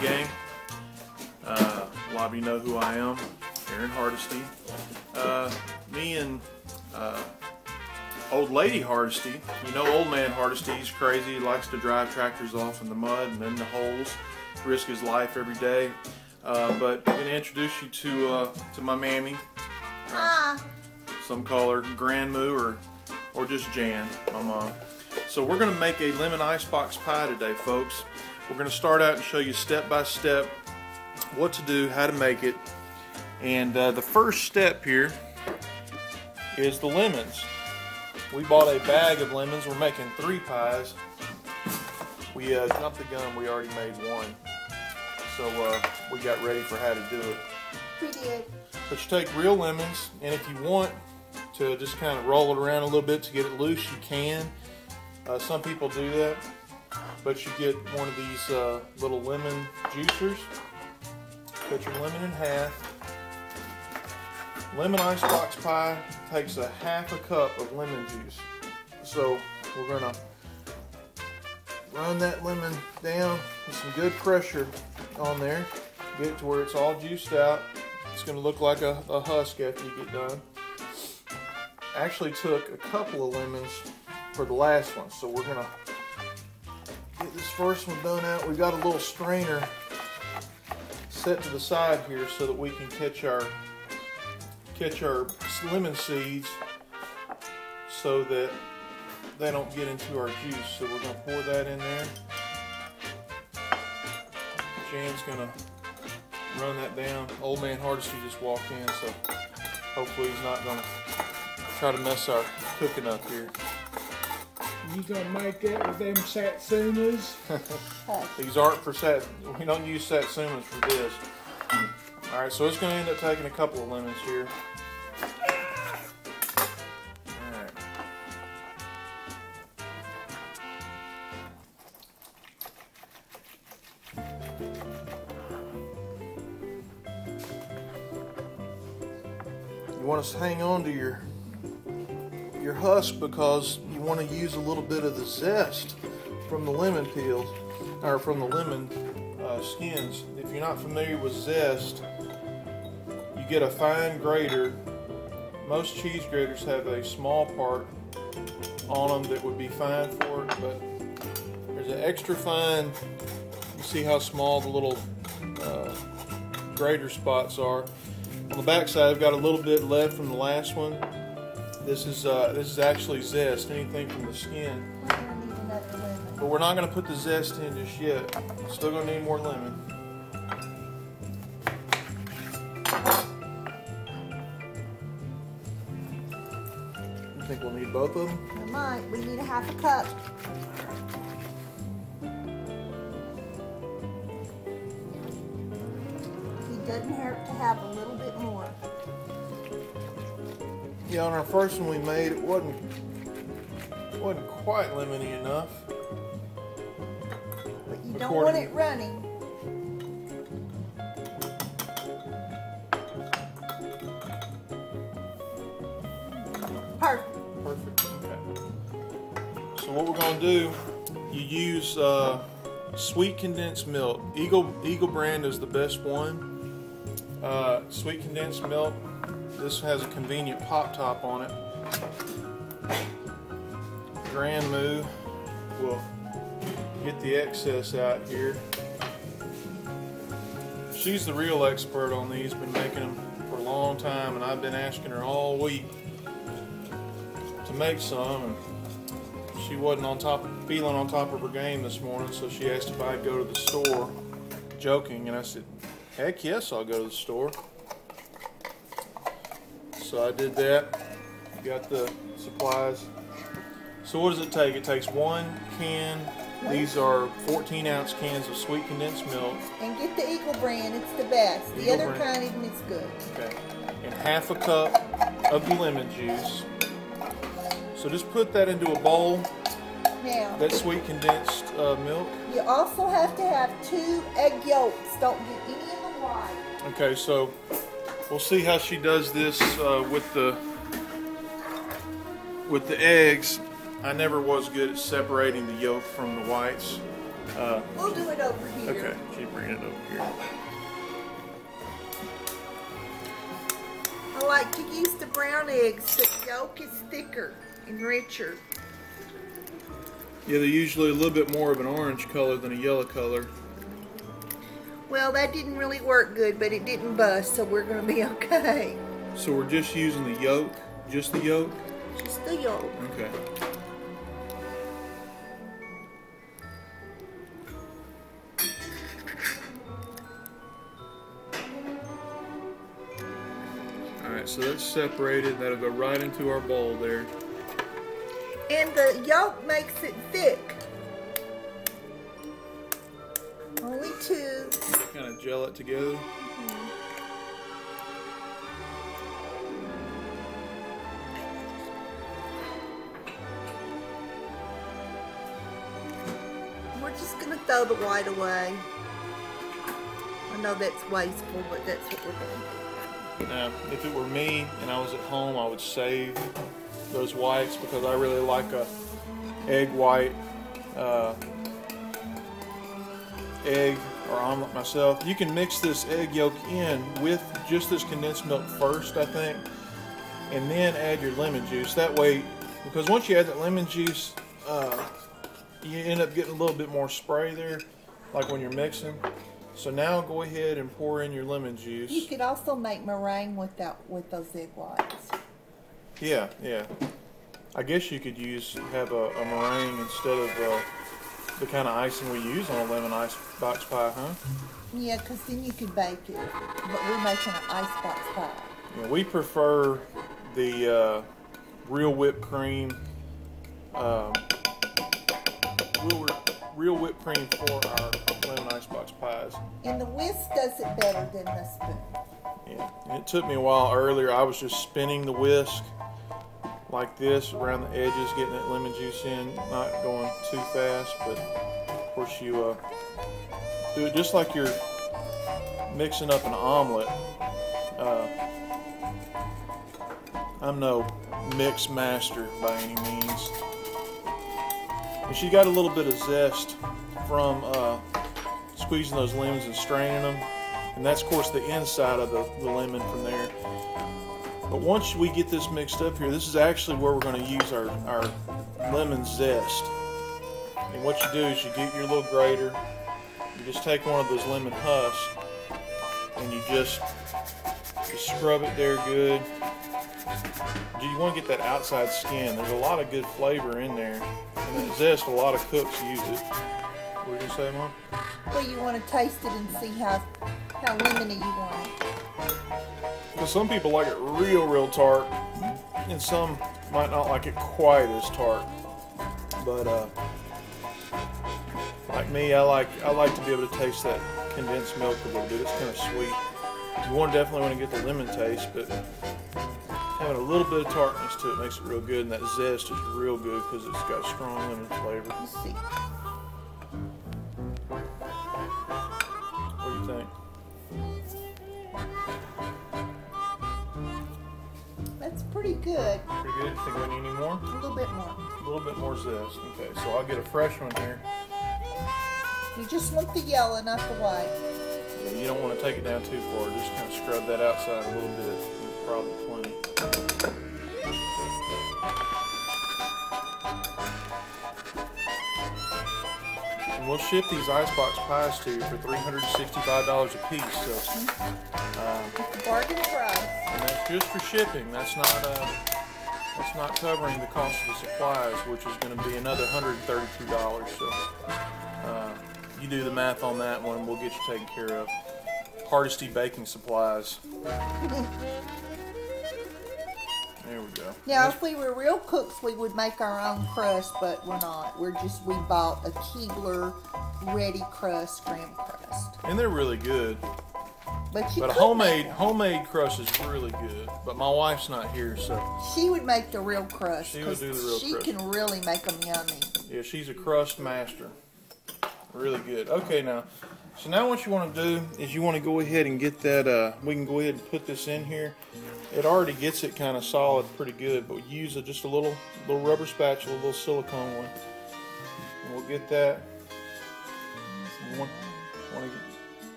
gang. A lot of you know who I am, here in Hardesty. Me and old lady Hardesty, you know old man Hardesty, he's crazy, he likes to drive tractors off in the mud and in the holes, risk his life every day. But I'm going to introduce you to my mammy. Some call her Grandmoo or just Jan, my mom. So we're going to make a lemon icebox pie today, folks. We're going to start out and show you step by step what to do, how to make it. And the first step here is the lemons. We bought a bag of lemons. We're making 3 pies. We jumped the gun. We already made 1. So we got ready for how to do it. We did. But you take real lemons, and if you want to just kind of roll it around a little bit to get it loose, you can. Some people do that. But you get one of these little lemon juicers. Cut your lemon in half. Lemon icebox pie takes a half a cup of lemon juice. So we're going to run that lemon down with some good pressure on there. Get it to where it's all juiced out. It's going to look like a husk after you get done. I actually took a couple of lemons for the last one. So we're going to get this first one done out. We've got a little strainer set to the side here so that we can catch our lemon seeds so that they don't get into our juice. So we're going to pour that in there. Jan's going to run that down. Old man Hardesty just walked in, so hopefully he's not going to try to mess our cooking up here. You gonna make that with them satsumas? These aren't for we don't use satsumas for this. Alright, so it's going to end up taking a couple of lemons here. Alright. You want to hang on to your husk because you want to use a little bit of the zest from the lemon peels, or from the lemon skins. If you're not familiar with zest, you get a fine grater. Most cheese graters have a small part on them that would be fine for it, but there's an extra fine. You see how small the little grater spots are. On the back side, I've got a little bit left from the last one. This is actually zest, anything from the skin. But we're not going to put the zest in just yet. Still going to need more lemon. You think we'll need both of them? We might. We need a half a cup. It doesn't hurt to have a little bit more. Yeah, on our first one we made, it wasn't quite lemony enough. But you don't want it running. Perfect. Perfect. Okay. So what we're going to do, you use sweet condensed milk. Eagle brand is the best one. Sweet condensed milk. This has a convenient pop top on it. Grandmoo will get the excess out here. She's the real expert on these, been making them for a long time, and I've been asking her all week to make some, and she wasn't feeling on top of her game this morning, so she asked if I'd go to the store, joking, and I said, heck yes, I'll go to the store. So I did that, got the supplies. So what does it take? It takes 1 can. These are 14-ounce cans of sweet condensed milk. And get the Eagle brand, it's the best. The other kind isn't as good. Okay. And half a cup of the lemon juice. So just put that into a bowl. Now, that sweet condensed milk. You also have to have 2 egg yolks. Don't get any of the white. Okay, so we'll see how she does this with the eggs. I never was good at separating the yolk from the whites. We'll do it over here. Okay, she's bringing it over here. I like to use the brown eggs. The yolk is thicker and richer. Yeah, they're usually a little bit more of an orange color than a yellow color. Well, that didn't really work good, but it didn't bust, so we're going to be okay. So we're just using the yolk? Just the yolk? Just the yolk. Okay. Alright, so that's separated. That'll go right into our bowl there. And the yolk makes it thick. Only two. Kind of gel it together. We're just going to throw the white away. I know that's wasteful, but that's what we're going to do. Now, if it were me and I was at home, I would save those whites because I really like a egg white egg or omelet myself. You can mix this egg yolk in with just this condensed milk first, I think, and then add your lemon juice. That way, because once you add that lemon juice, you end up getting a little bit more spray there, like when you're mixing. So now go ahead and pour in your lemon juice. You could also make meringue with those egg whites. Yeah, yeah. I guess you could have a meringue instead of the kind of icing we use on a lemon icebox pie, huh? Yeah, because then you could bake it. But we're making an icebox pie. Yeah, we prefer the real whipped cream. Real whipped cream for our lemon icebox pies. And the whisk does it better than the spoon. Yeah, and it took me a while earlier. I was just spinning the whisk like this around the edges, getting that lemon juice in, not going too fast. But of course, you do it just like you're mixing up an omelet. I'm no mix master by any means. And she got a little bit of zest from squeezing those lemons and straining them. And that's, of course, the inside of the lemon from there. But once we get this mixed up here, this is actually where we're going to use our lemon zest. And what you do is you get your little grater, you just take one of those lemon husks, and you just scrub it there good. You want to get that outside skin. There's a lot of good flavor in there. And that zest, a lot of cooks use it. What were you going to say, Mom? Well, you want to taste it and see how lemony you want it. Because some people like it real tart, and some might not like it quite as tart. But like me, I like to be able to taste that condensed milk a little bit. It's kind of sweet. You definitely want to get the lemon taste, but having a little bit of tartness to it makes it real good, and that zest is real good because it's got a strong lemon flavor. Let's see. What do you think? That's pretty good. Pretty good? Think we need any more? A little bit more. A little bit more zest. Okay, so I'll get a fresh one here. You just want the yellow, not the white. Yeah, you don't want to take it down too far. Just kind of scrub that outside a little bit. There's probably plenty. And we'll ship these icebox pies to you for $365 a piece. So, It's a bargain price. and that's just for shipping. That's not covering the cost of the supplies, which is going to be another $132. So, you do the math on that one. We'll get you taken care of. Hardesty baking supplies. There we go. Now, if we were real cooks, we would make our own crust, but we're not. We bought a Keebler ready crust, graham crust. And they're really good. But a homemade crust is really good. But my wife's not here, so she would make the real crust. She would do the real she crust. can really make them yummy. yeah, she's a crust master. Really good. Okay, so now what you want to do is you want to go ahead and get that. We can go ahead and put this in here. It already gets it kind of solid, pretty good. But use just a little rubber spatula, a little silicone one. And we'll get that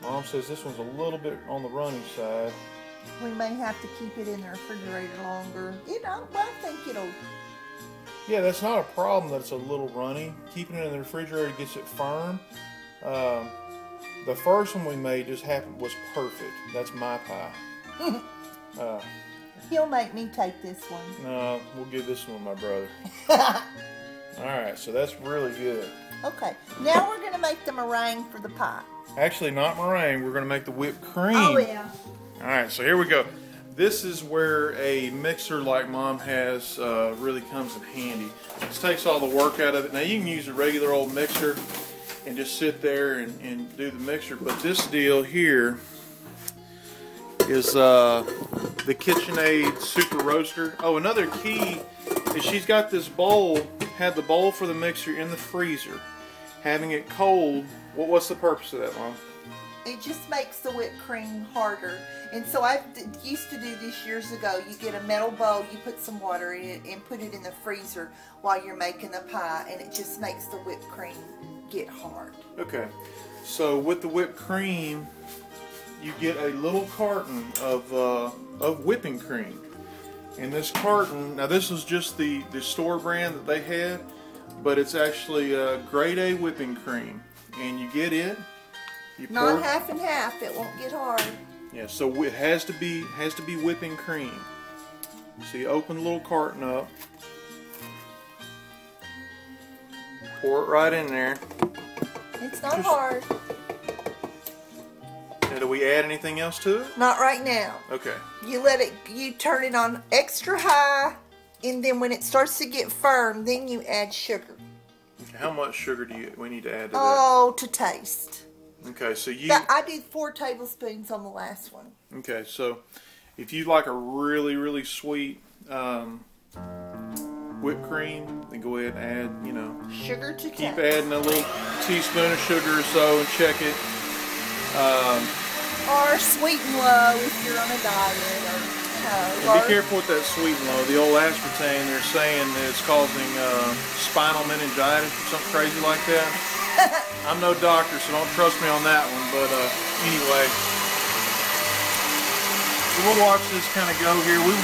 Mom says this one's a little bit on the runny side. We may have to keep it in the refrigerator longer. You know, but I think it'll. Yeah, that's not a problem that it's a little runny. Keeping it in the refrigerator gets it firm. The first one we made was perfect. That's my pie. He'll make me take this one. No, we'll give this one to my brother. Alright, so that's really good. Okay, now we're going to make the meringue for the pie. Actually, not meringue. We're going to make the whipped cream. Oh, yeah. Alright, so here we go. This is where a mixer like Mom has really comes in handy. This takes all the work out of it. Now, you can use a regular old mixer and just sit there and do the mixture. But this deal here is the KitchenAid Super Roaster. Oh, another key is she's got this bowl, had the bowl for the mixer in the freezer. Having it cold, what's the purpose of that, Mom? It just makes the whipped cream harder. And so I used to do this years ago. You get a metal bowl, you put some water in it, and put it in the freezer while you're making the pie, and it just makes the whipped cream get hard. Okay, so with the whipped cream, you get a little carton of whipping cream. And this carton, now this is just the store brand that they had, but it's actually grade A whipping cream. And you get it. Not half and half, it won't get hard. Yeah, so it has to be whipping cream. So you open the little carton up, pour it right in there. It's not hard. Now, do we add anything else to it? Not right now. Okay. You turn it on extra high, and then when it starts to get firm, then you add sugar. How much sugar do we need to add to that? Oh, to taste. Okay, so I did 4 tablespoons on the last one. Okay, so if you like a really, really sweet whipped cream, then go ahead and add, you know. Sugar to keep taste. adding a little teaspoon of sugar or so and check it. Or sweet and low if you're on a diet. Or be careful with that sweet and low. The old aspartame, they're saying that it's causing spinal meningitis or something crazy like that. I'm no doctor, so don't trust me on that one. But anyway, we'll watch this kind of go here. We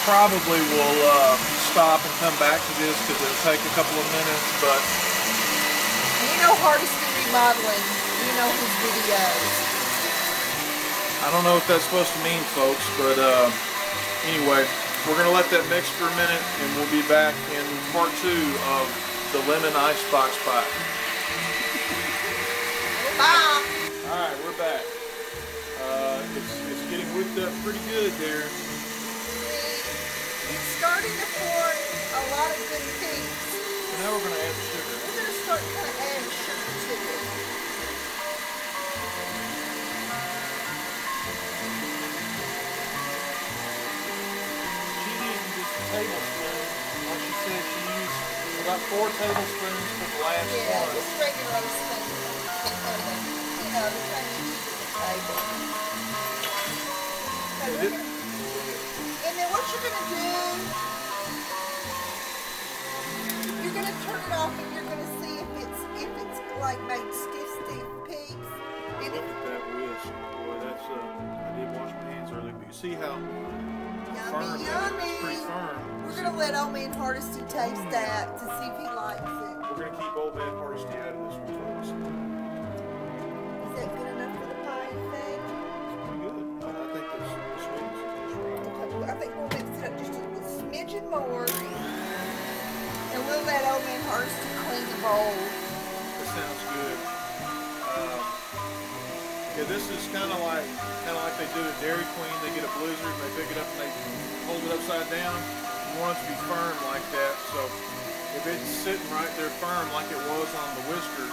probably will stop and come back to this because it'll take a couple of minutes. But you know, Hardesty remodeling. You know his videos. I don't know what that's supposed to mean, folks. But anyway, we're gonna let that mix for a minute, and we'll be back in part 2 of the lemon icebox pie. Bye. Alright, we're back. It's getting whipped up pretty good there. It's starting to form a lot of good things. So now we're going to add the sugar. We're going to start kind of adding sugar to it. She used just a tablespoon. Like she said, she used about 4 tablespoons for the last one. Yeah, just regular spoon. You know, to kind of keep it at the table. And then what you're going to do, you're going to turn it off and you're going to see if it's like made stiff peaks. Look at that whisk. Boy, that's I did wash my hands earlier, but you see how firm it is. It's pretty firm. We're going to let Old Man Hardesty taste that to see if he likes it. We're going to keep Old Man Hardesty out of this one, folks. Is that good enough for the pie, you think? Pretty good. I think the sweetness is just right. Okay, I think we'll mix it up just a smidgen more. And we'll let Old Man Hardesty clean the bowl. That sounds good. Yeah, this is kind of like they do at Dairy Queen. They get a blizzard and they pick it up and they hold it upside down. You want it to be firm like that. So if it's sitting right there firm like it was on the whisker,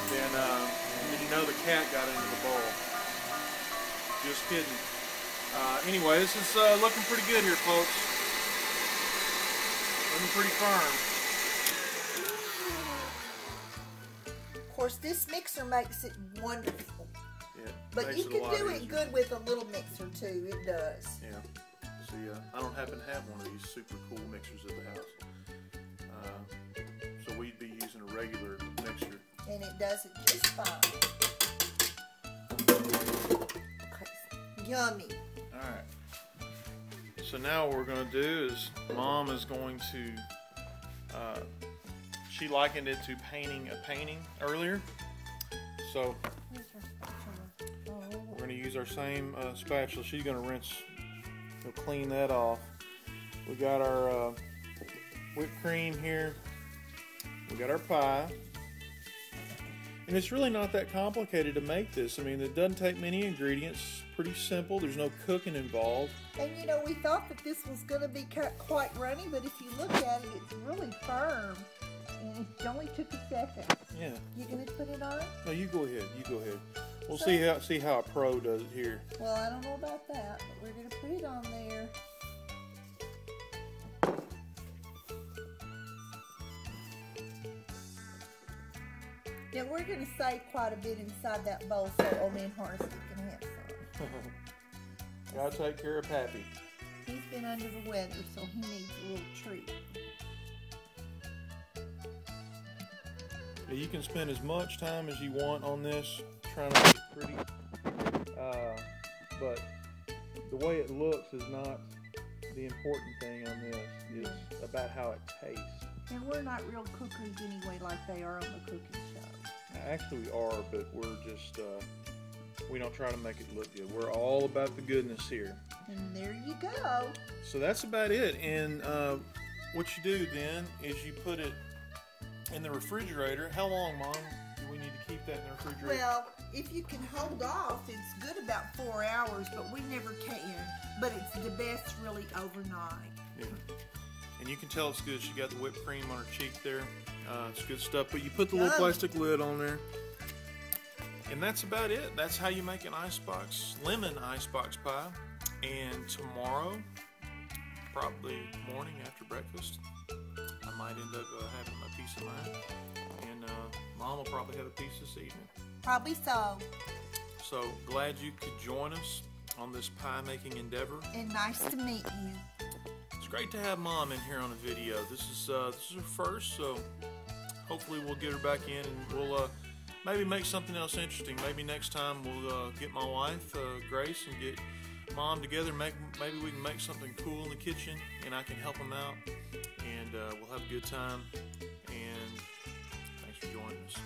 then you know the cat got into the bowl. Just kidding. Anyway, this is looking pretty good here, folks. Looking pretty firm. Of course, this mixer makes it wonderful. Yeah, But you can do it good with a little mixer too. It does. Yeah. See, I don't happen to have one of these super cool mixers at the house. So we'd be using a regular mixer. and it does it just fine. Okay. Yummy. All right. So now what we're going to do is Mom is going to, she likened it to painting a painting earlier. So we're going to use our same spatula. She's going to rinse, clean that off. We got our whipped cream here. We got our pie. And it's really not that complicated to make this. I mean, it doesn't take many ingredients. Pretty simple. There's no cooking involved. And you know, we thought that this was going to be quite runny, but if you look at it, it's really firm. And it only took a second. Yeah. You going to put it on? No, you go ahead. You go ahead. We'll see how a pro does it here. Well, I don't know about that, but we're going to put it on there. Now we're going to save quite a bit inside that bowl so old man Hardesty can have some. Gotta take care of Pappy. He's been under the weather, so he needs a little treat. Yeah, you can spend as much time as you want on this, trying to make it pretty. But the way it looks is not the important thing on this. It's about how it tastes. And we're not real cookers anyway like they are on the cooking show. Actually we are, but we're just, we don't try to make it look good. We're all about the goodness here. And there you go. So that's about it. And what you do then is you put it in the refrigerator. How long, Mom, do we need to keep that in the refrigerator? Well, if you can hold off, it's good about 4 hours, but we never can. But it's the best really overnight. Yeah. And you can tell it's good. She got the whipped cream on her cheek there. It's good stuff. But you put the little plastic lid on there. And that's about it. That's how you make an lemon icebox pie. And tomorrow, probably morning after breakfast, I might end up having a piece of mine. And Mom will probably have a piece this evening. Probably so. So glad you could join us on this pie making endeavor. And nice to meet you. It's great to have Mom in here on a video. This is her first, so hopefully we'll get her back in and we'll maybe make something else interesting. Maybe next time we'll get my wife, Grace, and get Mom together. Maybe we can make something cool in the kitchen and I can help them out. And we'll have a good time. And thanks for joining us.